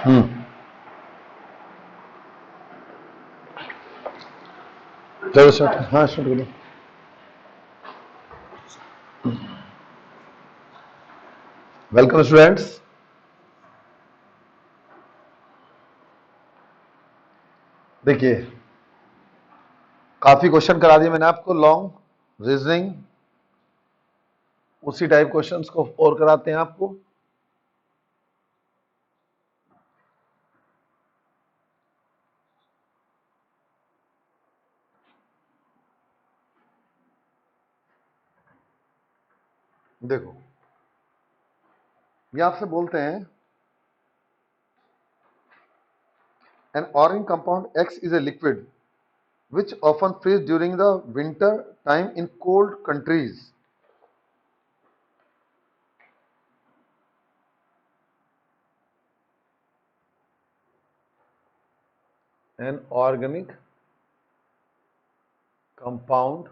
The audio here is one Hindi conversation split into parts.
हम्म। चलो स्टार्ट, हाँ स्टार्ट करो। Welcome students. देखिए, काफी क्वेश्चन करा दिए मैंने आपको, लॉन्ग रीजनिंग, उसी टाइप क्वेश्चंस को और कराते हैं आपको। देखो, ये आपसे बोलते हैं an organic compound X is a liquid which often freeze during the winter time in cold countries. An organic compound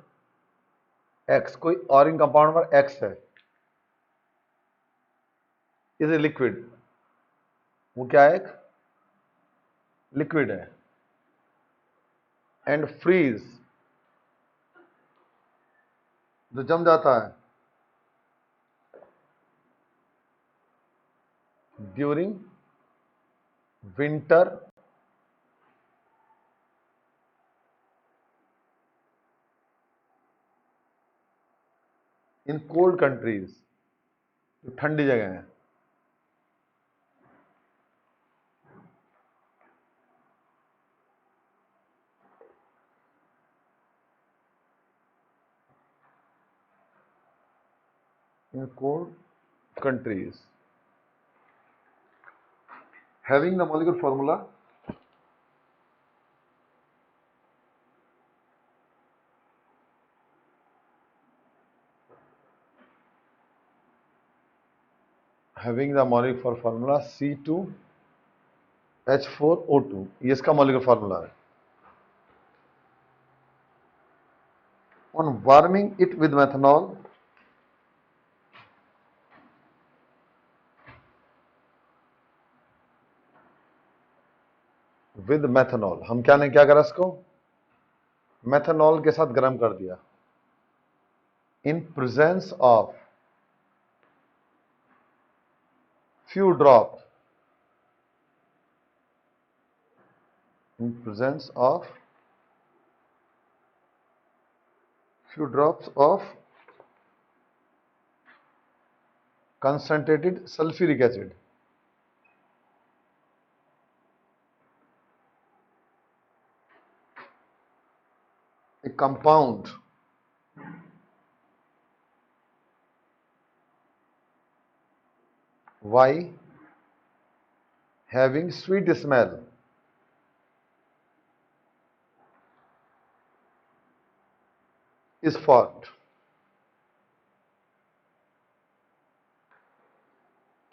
X, कोई ऑर्गेनिक कंपाउंड पर X है, इज ए लिक्विड, वो क्या है? एक लिक्विड है। एंड फ्रीज, जो जम जाता है during winter in cold countries, जो ठंडी जगह है। इन cold countries, having the molecular formula having the molecular formula C2H4O2, ये इसका molecular formula है। On warming it with methanol, with methanol, हम क्या ने क्या करा इसको? मेथनॉल के साथ गर्म कर दिया। In presence of few drops, in presence of few drops of concentrated sulfuric acid, a compound Y having sweet smell is formed।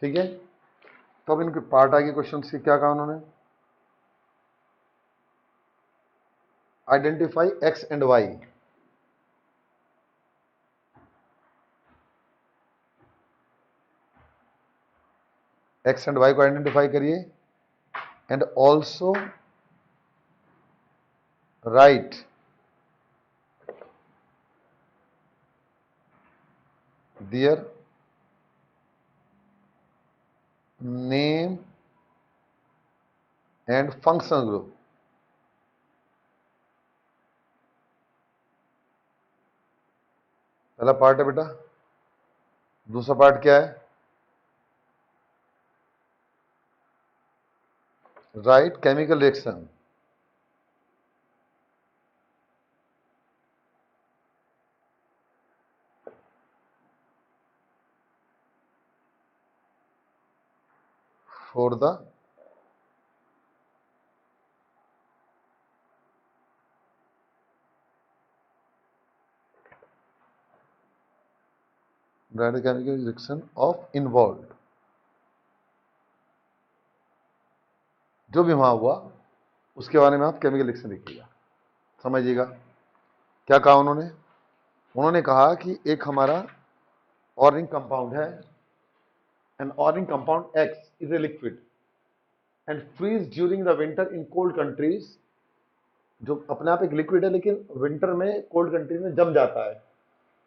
ठीक है, तो अब इनके पार्ट आगे क्वेश्चन से क्या कहा उन्होंने? Identify X and Y. X and Y को आइडेंटिफाई करिए and also write their name and function group. पहला पार्ट है बेटा, दूसरा पार्ट क्या है? Write chemical reaction for the right chemical reaction of involve. जो भी वहां हुआ उसके बारे में आप केमिकल रिएक्शन लिखिएगा, समझिएगा। क्या कहा उन्होंने? उन्होंने कहा कि एक हमारा ऑर्गेनिक कंपाउंड है, an organic compound X is a liquid and freeze during the winter in cold countries, जो अपने आप एक लिक्विड है लेकिन विंटर में कोल्ड कंट्री में जम जाता है,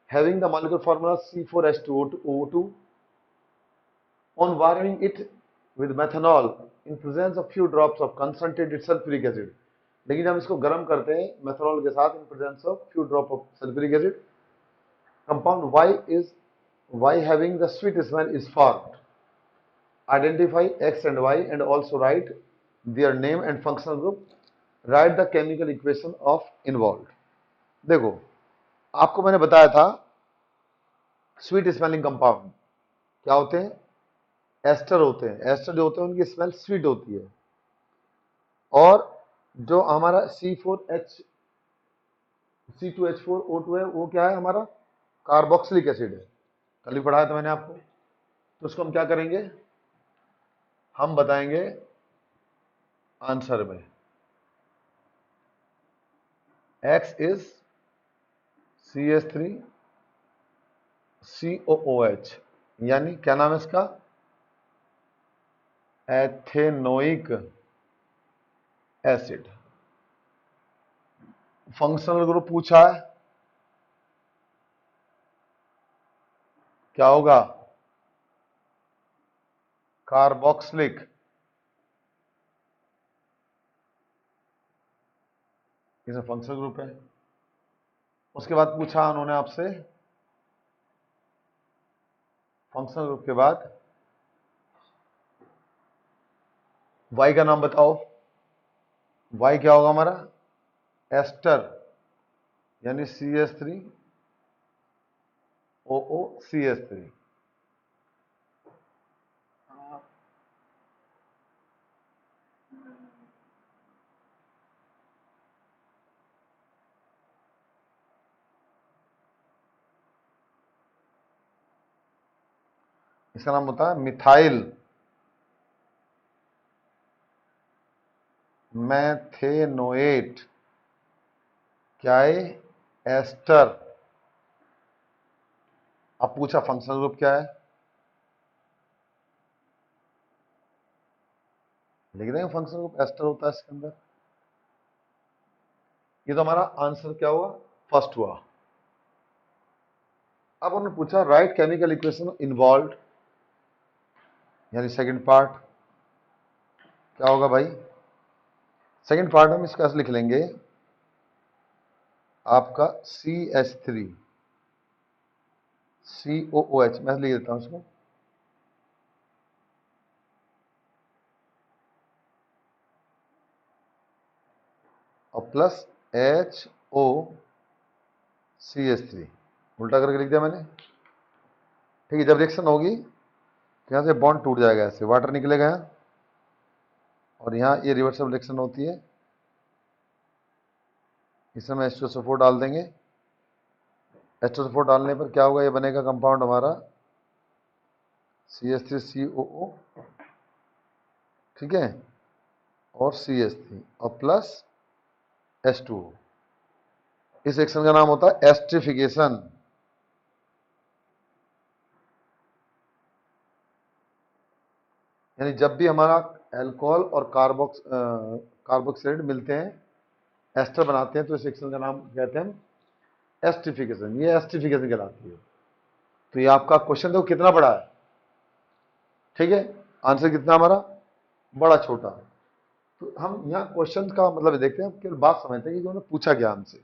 having the molecular formula C4H2O2, on warming it with methanol in presence of few drops of concentrated sulfuric acid, लेकिन हम इसको गर्म करते हैं मेथनॉल के साथ इन presence of few drop of sulphuric acid, compound Y having the sweet smell is formed. Identify X and Y and also write their name and functional group. Write the chemical equation of involved. देखो, आपको मैंने बताया था स्वीट स्मेलिंग कंपाउंड क्या होते हैं, एस्टर होते हैं। एस्टर जो होते हैं उनकी स्मेल स्वीट होती है, और जो हमारा C2H4O2 है वो क्या है, हमारा कार्बोक्सिलिक एसिड है। कल ही पढ़ाया था मैंने आपको। तो उसको हम क्या करेंगे, हम बताएंगे आंसर में। X इज CH3COOH, यानी क्या नाम है इसका, एथेनोइक एसिड। फंक्शनल ग्रुप पूछा है, क्या होगा, कार्बोक्सिलिक। इसमें फंक्शनल ग्रुप है। उसके बाद पूछा उन्होंने आपसे, फंक्शनल ग्रुप के बाद वाई का नाम बताओ। वाई क्या होगा हमारा, एस्टर, यानी CH3OOCH3। इसका नाम होता है मिथाइल मैथेनोएट क्या है, एस्टर। अब पूछा फंक्शनल ग्रुप क्या है, लिख देंगे फंक्शनल ग्रुप एस्टर होता है इसके अंदर। ये तो हमारा आंसर क्या हुआ, फर्स्ट हुआ। अब उन्होंने पूछा राइट केमिकल इक्वेशन इन्वॉल्व, यानी सेकंड पार्ट क्या होगा भाई। सेकंड पार्ट हम इसका लिख लेंगे आपका CH3COOH, मैं लिख देता हूं इसको, और प्लस HOCH3, उल्टा करके लिख दिया मैंने। ठीक है, जब रिएक्शन होगी तो यहाँ से बॉन्ड टूट जाएगा, ऐसे वाटर निकलेगा यहाँ, और यहाँ ये रिवर्सिबल रिएक्शन होती है। इसमें हम H2SO4 डाल देंगे। H2SO4 डालने पर क्या होगा, ये बनेगा कंपाउंड हमारा CH3COO, ठीक है, और CH3 और प्लस H2O। इस रिएक्शन का नाम होता है एस्ट्रिफिकेशन। यानी जब भी हमारा अल्कोहल और कार्बोक्सिलेट मिलते हैं, एस्टर बनाते हैं, तो इस रिएक्शन का नाम कहते हैं एस्ट्रिफिकेशन। ये एस्ट्रिफिकेशन कहलाती है। तो ये आपका क्वेश्चन देखो कितना बड़ा है, ठीक है, आंसर कितना हमारा बड़ा छोटा। तो हम यहाँ क्वेश्चन का मतलब देखते हैं, केवल बात समझते हैं कि उन्होंने पूछा क्या हमसे,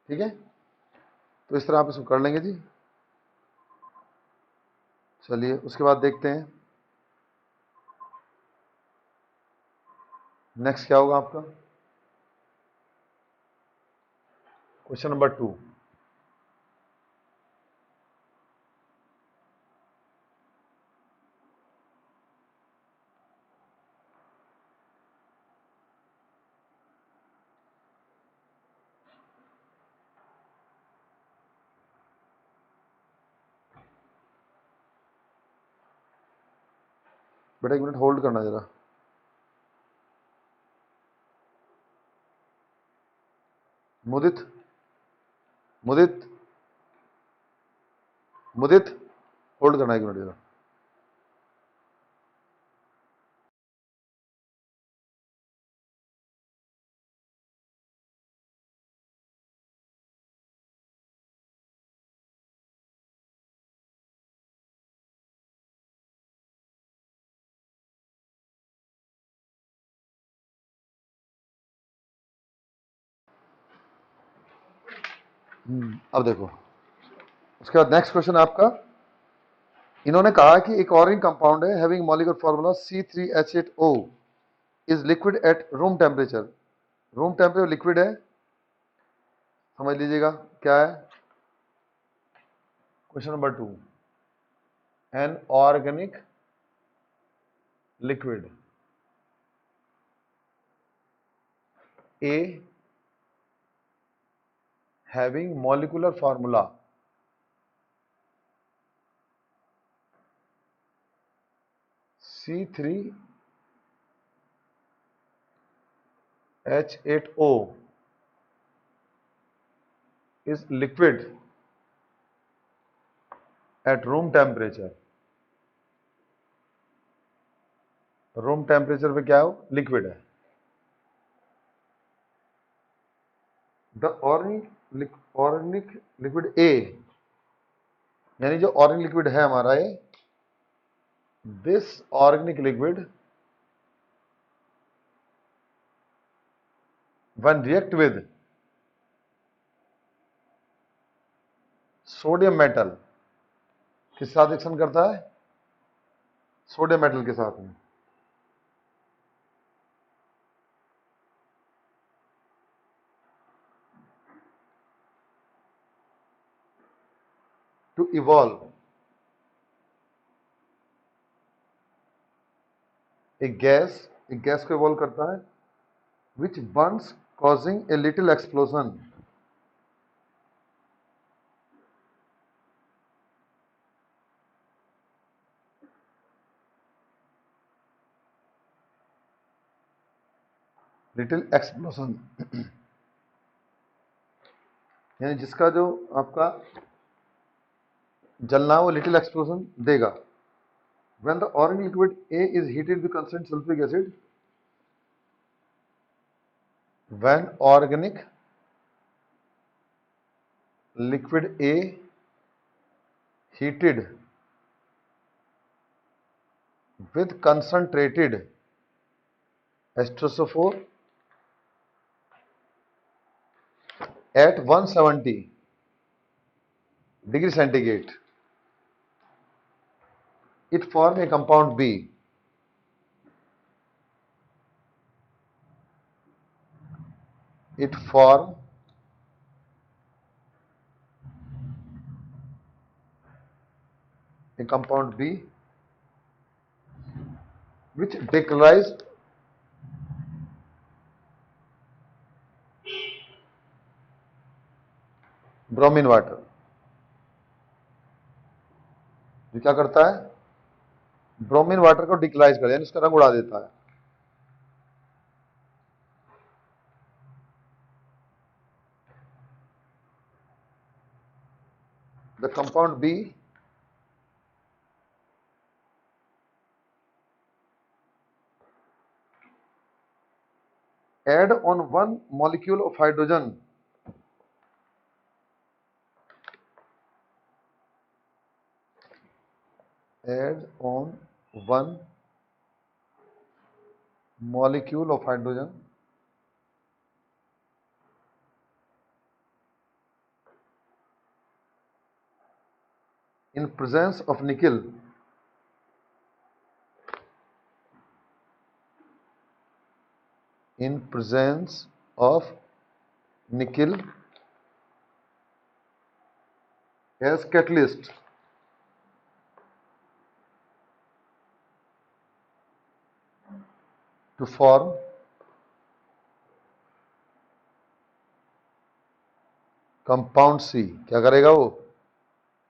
ठीक है। तो इस तरह आप इसको कर लेंगे जी। चलिए उसके बाद देखते हैं नेक्स्ट क्या होगा आपका, क्वेश्चन नंबर 2। बेटा एक मिनट होल्ड करना जरा। मुदित मुदित मुदित होल्ड करना एक मिनट जरा। अब देखो, उसके बाद नेक्स्ट क्वेश्चन आपका, इन्होंने कहा कि एक ऑर्गेनिक कंपाउंड है having molecular formula C3H8O is liquid at room temperature. Room temperature liquid है, समझ लीजिएगा क्या है। Question number 2, an organic liquid A having molecular formula C3H8O is liquid at room temperature। Room temperature पे क्या हो, लिक्विड है। द ऑर्गेनिक लिक्विड ए, यानी जो ऑर्गेनिक लिक्विड है हमारा ये, this organic liquid when react with sodium metal, किस साथ रिएक्शन करता है, सोडियम मेटल के साथ में, टू इवॉल्व एक गैस को इवॉल्व करता है which burns causing a little explosion। Little explosion यानी जिसका जो आपका जलना वो लिटिल एक्सप्लोजन देगा। When the organic liquid A is heated with constant sulfuric acid, when organic liquid A heated with concentrated H2SO4 at 170 degree centigrade, it form a compound B। It form a compound B which decolorized bromine water. जो क्या करता है, ब्रोमीन वाटर को डिकलाइज कर, यानी उसका रंग उड़ा देता है। The compound B add on one molecule of hydrogen add on one molecule of hydrogen in presence of nickel in presence of nickel as catalyst to form compound C. क्या करेगा वो,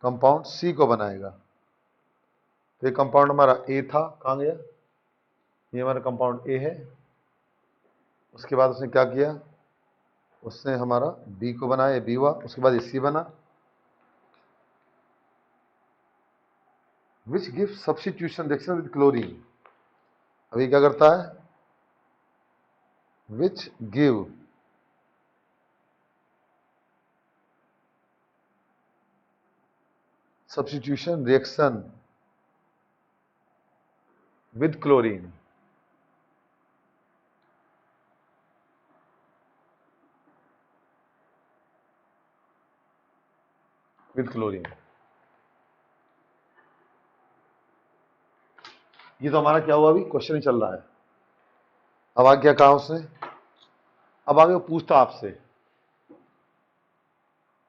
कंपाउंड सी को बनाएगा। तो ये कंपाउंड हमारा ए था, कहाँ गया, ये हमारा कंपाउंड ए है। उसके बाद उसने क्या किया, उसने हमारा बी को बनाया, बी हुआ, उसके बाद ये सी बना, which give substitution reaction with chlorine. अभी क्या करता है, which give substitution reaction with chlorine। With chlorine. ये तो हमारा क्या हुआ, अभी क्वेश्चन ही चल रहा है। अब आगे क्या कहा उसने, अब आगे वो पूछता आपसे,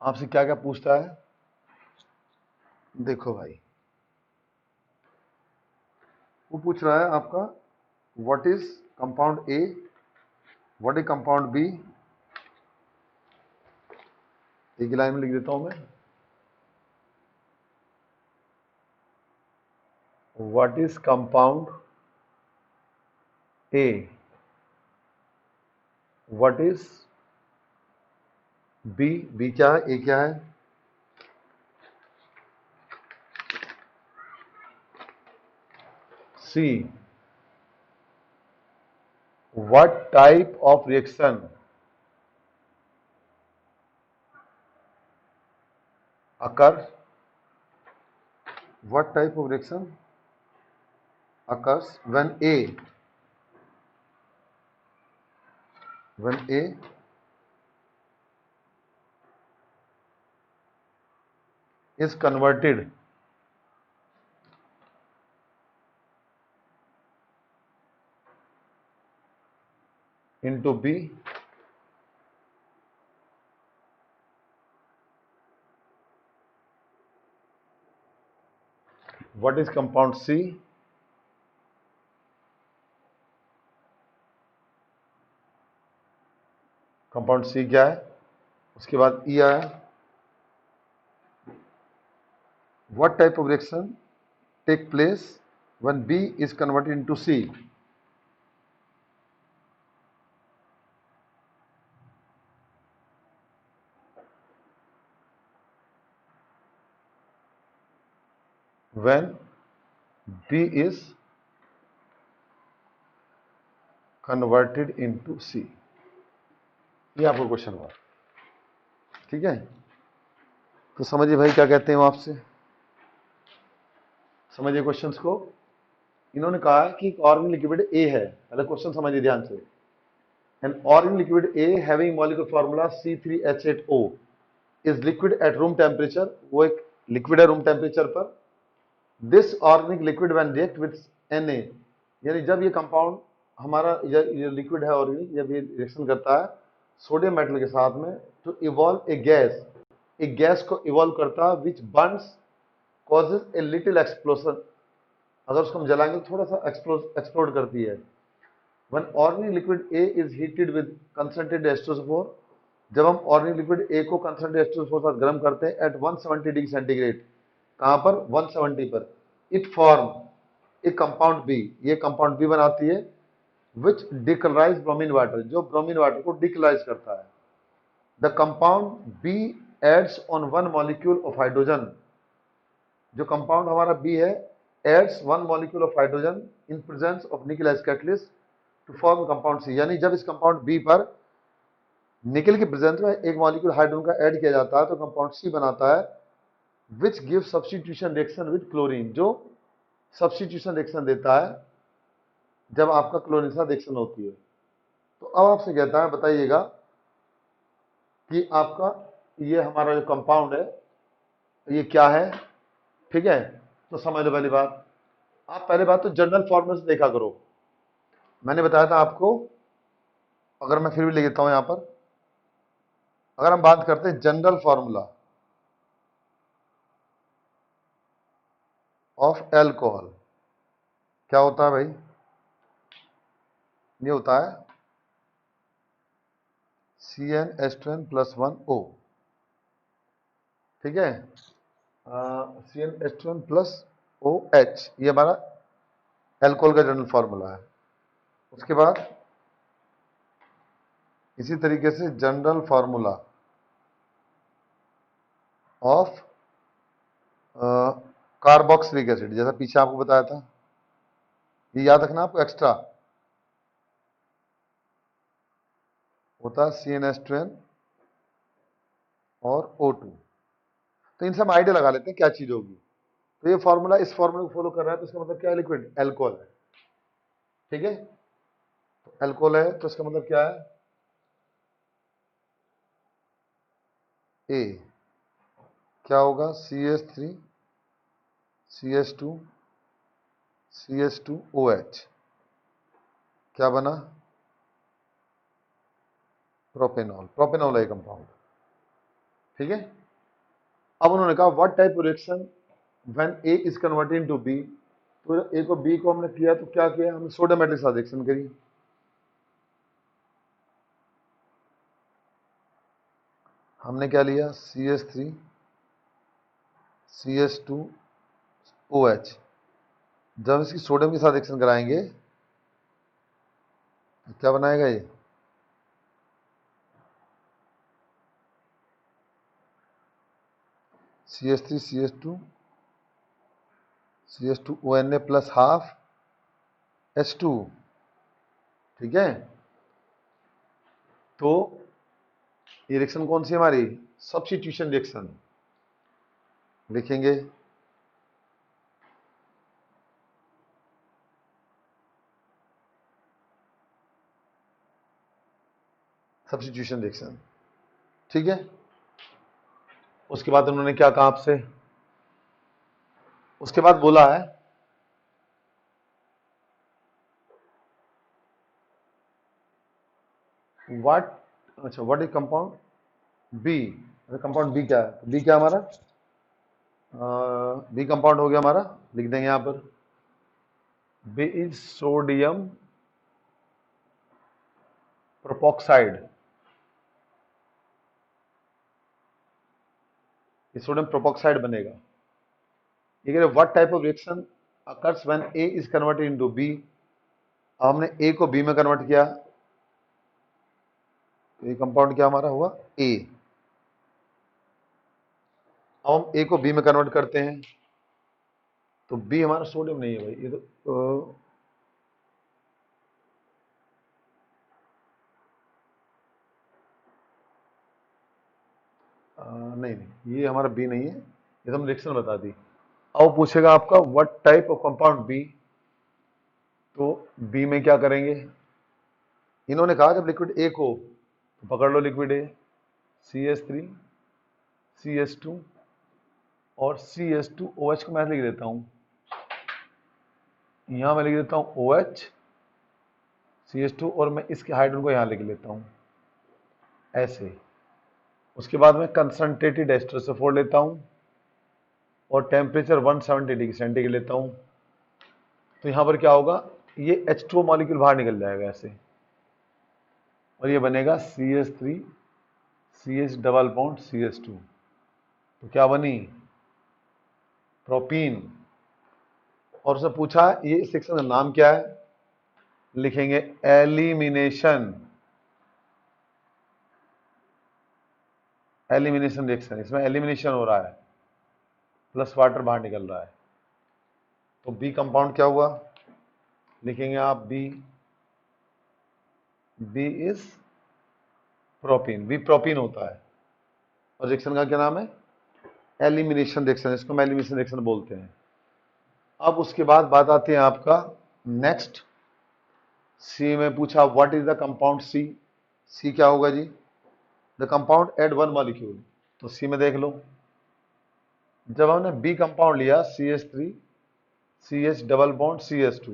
आपसे क्या क्या पूछता है, देखो भाई। वो पूछ रहा है आपका what is compound A, what is compound B. एक ही लाइन में लिख देता हूं मैं, what is compound A, what is B, B क्या है, ए क्या है, C what type of reaction occurs, what type of reaction occurs when A is converted into B, what is compound C, compound C क्या है, उसके बाद ई आया, what type of reaction take place when B is converted into C, when B is converted into C. ये आपको क्वेश्चन हुआ, ठीक है। तो समझिए भाई क्या कहते हैं वो आपसे, समझिए क्वेश्चंस को। इन्होंने कहा है कि ऑर्गेनिक लिक्विड ए है, पहले क्वेश्चन समझिए ध्यान से। An organic liquid A having molecular formula C3H8O is liquid at room temperature, वो एक लिक्विड है रूम टेम्परेचर पर। This organic liquid when react with Na, यानी जब ये कंपाउंड हमारा ये लिक्विड है ऑर्गेनिक, जब ये रिएक्शन करता है सोडियम मेटल के साथ में, तो इवॉल्व ए गैस, एक गैस को इवॉल्व करता है which burns causes a little explosion, अगर उसको हम जलाएंगे तो थोड़ा सा एक्सप्लोड करती है। When organic liquid A is heated with concentrated H2SO4, जब हम ऑर्गेनिक लिक्विड ए को कंसंट्रेटेड H2SO4 के साथ गर्म करते हैं एट 170 डिग्री सेंटीग्रेड, कहां पर 170 पर, it form a compound B, ये कंपाउंड बी बनाती है विच डिकलराइज ब्रोमीन वाटर, जो ब्रोमीन वाटर को डिकलराइज करता है। The compound B adds on one molecule of hydrogen, जो कंपाउंड हमारा बी है adds one molecule of hydrogen in presence of nickel as catalyst to form compound C, यानी जब इस कंपाउंड बी पर निकल के प्रेजेंस में एक मॉलिक्यूल हाइड्रोजन का ऐड किया जाता है तो कंपाउंड सी बनाता है which give substitution reaction with chlorine, जो सब्स्टिट्यूशन रिएक्शन देता है जब आपका क्लोरीन के साथ रिएक्शन होती है। तो अब आपसे कहता है बताइएगा कि आपका ये हमारा जो कंपाउंड है ये क्या है, ठीक है। तो समझ लो पहली बात, आप पहले बात तो जनरल फॉर्मूला से देखा करो। मैंने बताया था आपको, अगर मैं फिर भी लिख देता हूं यहां पर, अगर हम बात करते हैं जनरल फॉर्मूला ऑफ एल्कोहल, क्या होता है भाई, ये होता है CnH2n+1O, ठीक है। CnH2n+OH, ये हमारा एल्कोहल का जनरल फॉर्मूला है। उसके बाद इसी तरीके से general formula of carboxylic acid, जैसा पीछे आपको बताया था, ये याद रखना आपको एक्स्ट्रा, होता है CnH2n और O2। तो इनसे हम आइडिया लगा लेते हैं क्या चीज होगी। तो ये फॉर्मूला इस फॉर्मूले को फॉलो कर रहा है तो इसका मतलब क्या है, लिक्विड एल्कोहल है, ठीक है। तो एल्कोहल है तो इसका मतलब क्या है, ए, क्या होगा, CH3 CH2 CH2OH, क्या बना, प्रोपेनॉल, प्रोपेनॉल है कंपाउंड। ठीक है। अब उन्होंने कहा what type reaction when A is converted into B, तो ए को बी को हमने किया तो क्या किया, हमने सोडियम मेटल के साथ रिएक्शन करी। हमने क्या लिया, CH3 CH2OH, जब इसकी सोडियम के साथ रिएक्शन कराएंगे तो क्या बनाएगा ये, CH3 CH2ONA plus half H2। ठीक है। तो ये रिएक्शन कौन सी है हमारी, सब्स्टिट्यूशन रिएक्शन। लिखेंगे सब्स्टिट्यूशन रिएक्शन। ठीक है। उसके बाद उन्होंने क्या कहा आपसे, उसके बाद बोला है व्हाट, अच्छा what is compound B, compound B क्या है, बी क्या हमारा, बी कंपाउंड हो गया हमारा, लिख देंगे यहां पर, बी इज सोडियम प्रोपोक्साइड, ये सोडियम प्रोपोक्साइड बनेगा। ये कह रहे what type of reaction occurs when A is converted into B, हमने ए को बी में कन्वर्ट किया, तो ये कंपाउंड क्या हमारा हुआ, ए। अब हम ए को बी में कन्वर्ट करते हैं, तो बी हमारा सोडियम नहीं है भाई, ये तो नहीं नहीं, ये हमारा बी नहीं है, ये तो हम रिएक्शन बता दी। अब पूछेगा आपका what type of compound B, तो बी में क्या करेंगे, इन्होंने कहा जब लिक्विड ए को, तो पकड़ लो लिक्विड ए, CH3 CH2 और CH2OH को मैं लिख देता हूं, यहां मैं लिख देता हूं OH CH2, और मैं इसके हाइड्रोजन को यहां लिख लेता हूं ऐसे। उसके बाद मैं कंसंट्रेटेड एस्टर से फोड़ लेता हूं और टेम्परेचर 170 डिग्री सेंटीग्रेड लेता हूं, तो यहां पर क्या होगा, ये H2O मॉलिक्यूल बाहर निकल जाएगा ऐसे, और ये बनेगा CH3 CH double bond CH2, तो क्या बनी, प्रोपीन। और उसने पूछा ये इस सेक्शन का नाम क्या है, लिखेंगे एलिमिनेशन, एलिमिनेशन रिएक्शन, इसमें एलिमिनेशन हो रहा है, प्लस वाटर बाहर निकल रहा है, तो बी कंपाउंड क्या हुआ, लिखेंगे आप B, B is propene, B propene होता है, और रिएक्शन का क्या नाम है, एलिमिनेशन रिएक्शन, इसको हम एलिमिनेशन रिएक्शन बोलते हैं। अब उसके बाद बात आती है आपका नेक्स्ट, सी में पूछा what is the compound C, C क्या होगा जी, the compound add one molecule, तो सी में देख लो, जब हमने बी कंपाउंड लिया CH3 CH double bond CH2,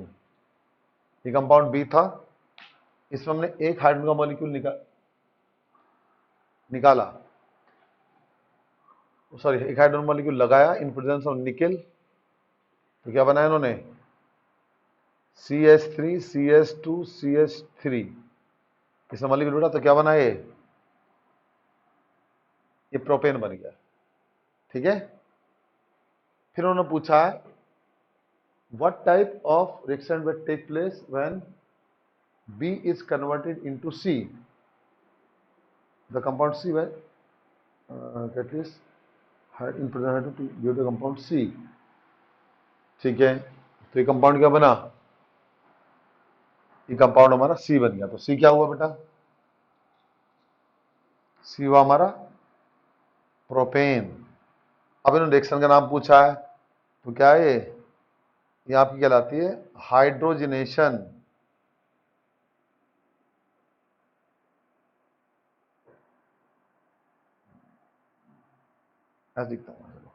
ये कंपाउंड बी था, इसमें हमने एक हाइड्रोजन का मॉलिक्यूल निकाला, सॉरी एक हाइड्रोजन मॉलिक्यूल लगाया इन प्रेजेंस ऑफ निकेल, तो क्या बनाया इन्होंने, CH3 CH2 CH3, इसमें मॉलिक्यूल उड़ा तो क्या बना ये प्रोपेन बन गया। ठीक है। फिर उन्होंने पूछा है what type of reaction will take place when B is converted into C, the compound C will catalyst in present to give the compound C। ठीक है, तो ये कंपाउंड क्या बना, ये कंपाउंड हमारा C बन गया, तो C क्या हुआ बेटा, C हुआ हमारा प्रोपेन। अब इन्होंने रिएक्शन का नाम पूछा है, तो क्या है ये आपकी कहलाती है हाइड्रोजनेशन। ऐसा दिखता है। चलो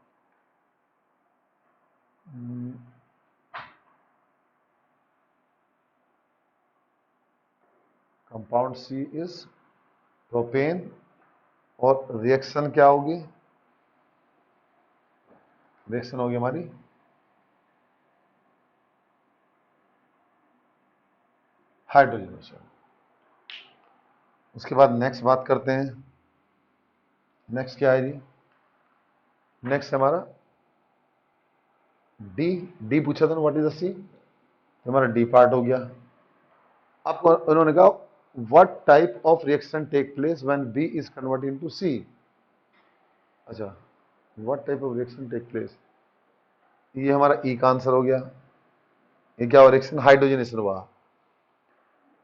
कंपाउंड सी इज प्रोपेन और रिएक्शन क्या होगी, रिएक्शन होगी हमारी हाइड्रोजनेशन। उसके बाद नेक्स्ट बात करते हैं, नेक्स्ट क्या है जी, नेक्स्ट हमारा डी। डी पूछा था ना, व्हाट इज द सी, हमारा डी पार्ट हो गया। अब उन्होंने कहा what type of reaction take place when B is converted into C. अच्छा, what type of reaction take place, ये हमारा ई का आंसर हो गया। ये क्या हुआ, रिएक्शन हाइड्रोजनेशन हुआ।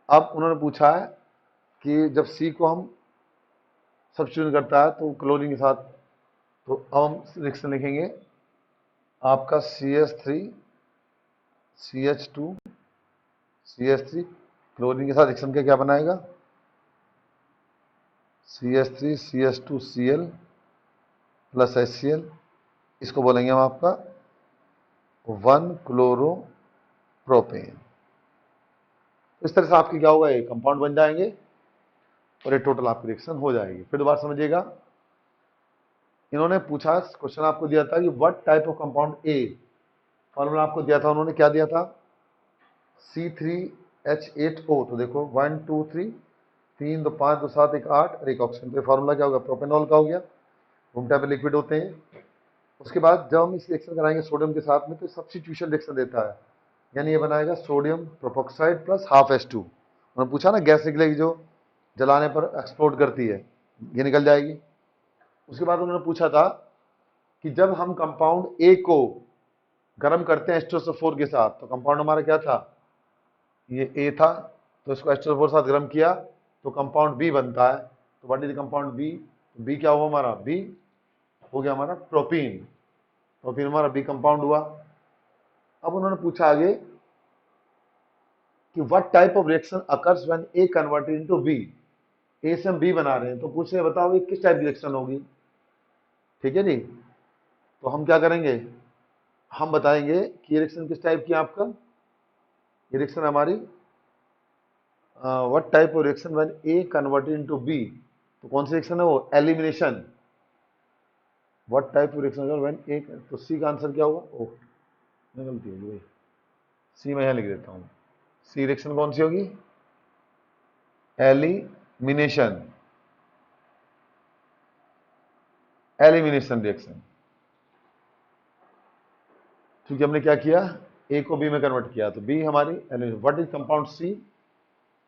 अब उन्होंने पूछा है कि जब सी को हम सब्स्टिट्यूट करता है तो क्लोरीन के साथ, तो अब हम रिएक्शन लिखेंगे आपका CH3 CH2 CH3 क्लोरीन के साथ रिएक्शन क्या बनाएगा, CH3 CH2 Cl plus HCl, इसको बोलेंगे हम आपका 1-क्लोरोप्रोपेन। इस तरह से आपकी क्या होगा, ये कंपाउंड बन जाएंगे और ये टोटल आपकी रिएक्शन हो जाएगी। फिर दोबारा समझिएगा, इन्होंने पूछा, क्वेश्चन आपको दिया था कि what type of compound A, formula आपको दिया था, उन्होंने क्या दिया था C3H8O। तो देखो 1 2 3, 3 2 5 2 7 1 8 और एक ऑक्सीजन। तो फॉर्मूला क्या होगा, प्रोपेनॉल का हो गया, रूम टेम्परेचर लिक्विड होते हैं। उसके बाद जब हम इस रिएक्शन कराएंगे सोडियम के साथ में, तो सब्स्टिट्यूशन रिएक्शन देता है, यानी ये बनाएगा सोडियम प्रोपोक्साइड प्लस हाफ H2। उन्होंने पूछा ना गैस निकलेगी जो जलाने पर एक्सप्लोड करती है, ये निकल जाएगी। उसके बाद उन्होंने पूछा था कि जब हम कंपाउंड ए को गर्म करते हैं H2SO4 के साथ, तो कंपाउंड हमारा क्या था, ये ए था, तो इसको H2SO4 के साथ गर्म किया तो कंपाउंड बी बनता है। तो what is compound B, B क्या हुआ हमारा, बी हो गया हमारा प्रोपीन। प्रोपीन हमारा बी कंपाउंड हुआ। अब उन्होंने पूछा आगे कि what type of reaction occurs when A converted into B. A से हम बी बना रहे हैं, तो पूछ रहे बताओ ये किस टाइप की रिएक्शन होगी। ठीक है जी, तो हम क्या करेंगे, हम बताएंगे कि रिएक्शन किस टाइप की है आपका, ये रिएक्शन हमारी what type of reaction when A converted into B, तो कौन सी रिएक्शन है वो, elimination. What type of reaction when A, तो सी का आंसर क्या होगा, ओह गलती होगी भाई, सी मैं यहां लिख देता हूं। सी रिएक्शन कौन सी होगी, एलिमिनेशन, एलिमिनेशन रिएक्शन। क्योंकि हमने क्या किया, ए को बी में कन्वर्ट किया, तो बी हमारी elimination. What is compound C,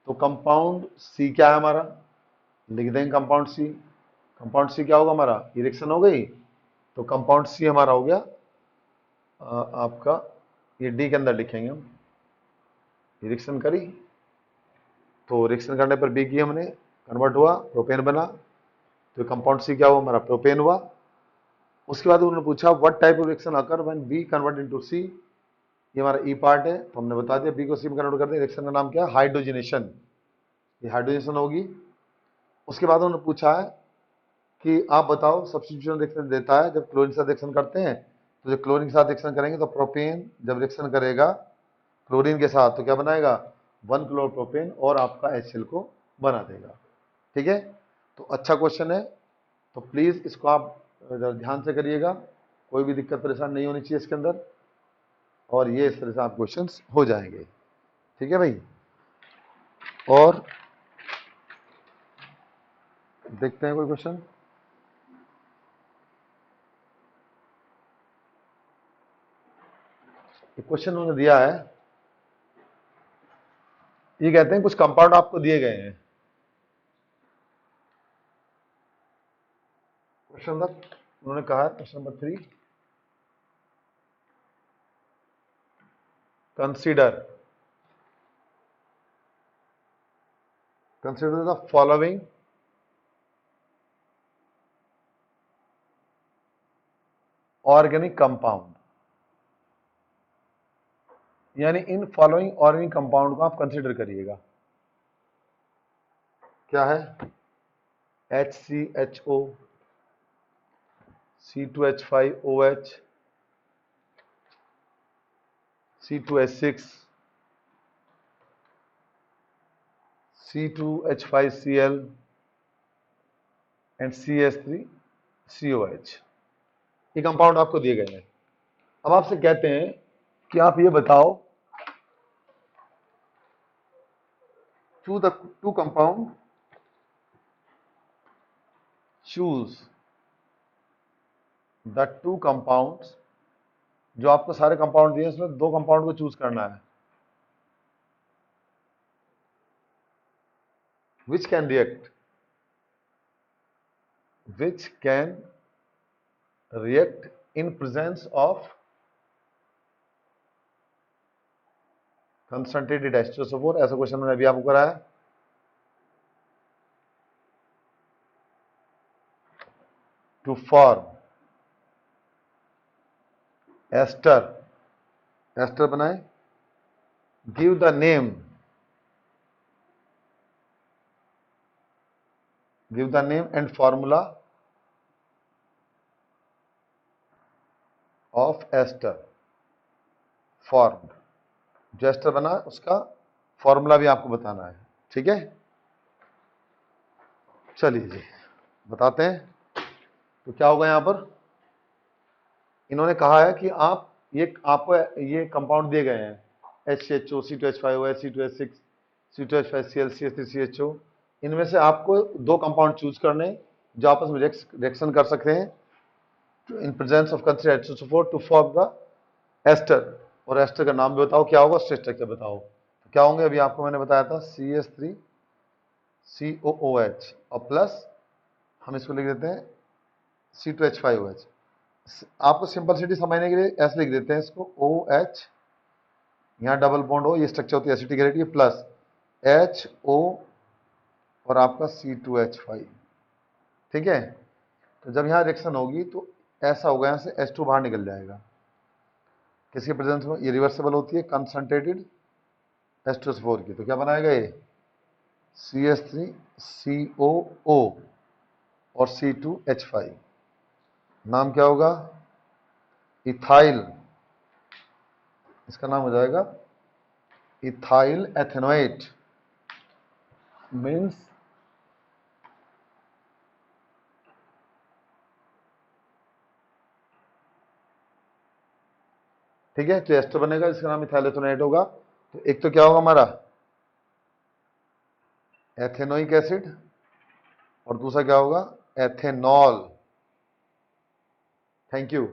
तो कंपाउंड सी क्या है हमारा, लिख देंगे कंपाउंड सी। कंपाउंड सी क्या होगा हमारा, रिएक्शन हो गई, तो कंपाउंड सी हमारा हो गया आपका, ये डी के अंदर लिखेंगे हम, रिएक्शन करी तो रिएक्शन करने पर बी की हमने कन्वर्ट हुआ, प्रोपेन बना, तो कंपाउंड सी क्या हुआ हमारा, प्रोपेन हुआ। उसके बाद उन्होंने पूछा what type of reaction occur when B convert into C, ये हमारा ई पार्ट है, तो हमने बता दिया बी को सी में कन्वर्ट कर दिया। रिएक्शन का नाम क्या है, हाइड्रोजनेशन, ये हाइड्रोजनेशन होगी। उसके बाद उन्होंने पूछा है कि आप बताओ सब्स्टिट्यूशन रिएक्शन देता है, जब क्लोरीन के साथ रिएक्शन करते हैं, तो जब क्लोरीन के साथ रिएक्शन करेंगे तो प्रोपेन जब रिएक्शन करेगा क्लोरीन के साथ तो क्या बनाएगा, 1-क्लोरोप्रोपेन और आपका HCl को बना देगा। ठीक है, तो अच्छा क्वेश्चन है, तो प्लीज इसको आप ध्यान से करिएगा, कोई भी दिक्कत परेशान नहीं होनी चाहिए इसके अंदर, और ये इस तरह से आप क्वेश्चंस हो जाएंगे। ठीक है भाई, और देखते हैं कोई क्वेश्चन। क्वेश्चन उन्होंने दिया है, ये कहते हैं कुछ कंपाउंड आपको दिए गए हैं। क्वेश्चन नंबर, उन्होंने कहा है question number 3, consider the following organic compound, यानी इन फॉलोइंग ऑर्गेनिक कंपाउंड को आप कंसीडर करिएगा। क्या है, HCHO, C2H5OH, C2H6, C2H5Cl and CH3COH। ये कंपाउंड आपको दिए गए हैं। अब आपसे कहते हैं कि आप ये बताओ, choose the two compound, choose the two compounds. जो आपको सारे कंपाउंड दिए उसमें दो कंपाउंड को चूज करना है। Which can react, which can react in presence of concentrated H2SO4। ऐसा क्वेश्चन मैंने अभी आपको कराया। टू फॉर्म एस्टर, एस्टर बनाए। Give the name, give the name and formula of ester formed. जो एस्टर बना उसका फॉर्मूला भी आपको बताना है, ठीक है। चलिए जी बताते हैं। तो क्या होगा यहां पर, इन्होंने कहा है कि आप आपको ये कंपाउंड दिए गए हैं, HCHO, C2H5OH, C2H6, C2H5Cl, CH3CHO। इनमें से आपको दो कंपाउंड चूज करने जो आपस में रिएक्शन कर सकते हैं in presence of considered H2SO4 to form the ester. और एस्टर का नाम भी बताओ क्या होगा, स्ट्रक्चर बताओ। तो क्या होंगे, अभी आपको मैंने बताया था CH3COOH और प्लस हम इसको लिख देते हैं C2H5OH। आपको सिंपलिसिटी समझने के लिए ऐसे लिख देते हैं इसको, OH, यहाँ डबल बॉन्ड हो, ये स्ट्रक्चर होती है एसिटिक एसिडिटी, प्लस HO और आपका C2H5, ठीक है। तो जब यहाँ रिएक्शन होगी तो ऐसा होगा, यहाँ से H2 बाहर निकल जाएगा। किसके प्रेजेंस में, ये रिवर्सिबल होती है कंसंट्रेटेड H2SO4 की। तो क्या बनाएगा ये CH3COO और C2H5। नाम क्या होगा, इथाइल। इसका नाम हो जाएगा इथाइल एथेनोएट, मीन्स ठीक है। तो एस्टर बनेगा, इसका नाम इथाइल एथेनोएट होगा। तो एक तो क्या होगा हमारा एथेनोइक एसिड और दूसरा क्या होगा एथेनॉल। Thank you.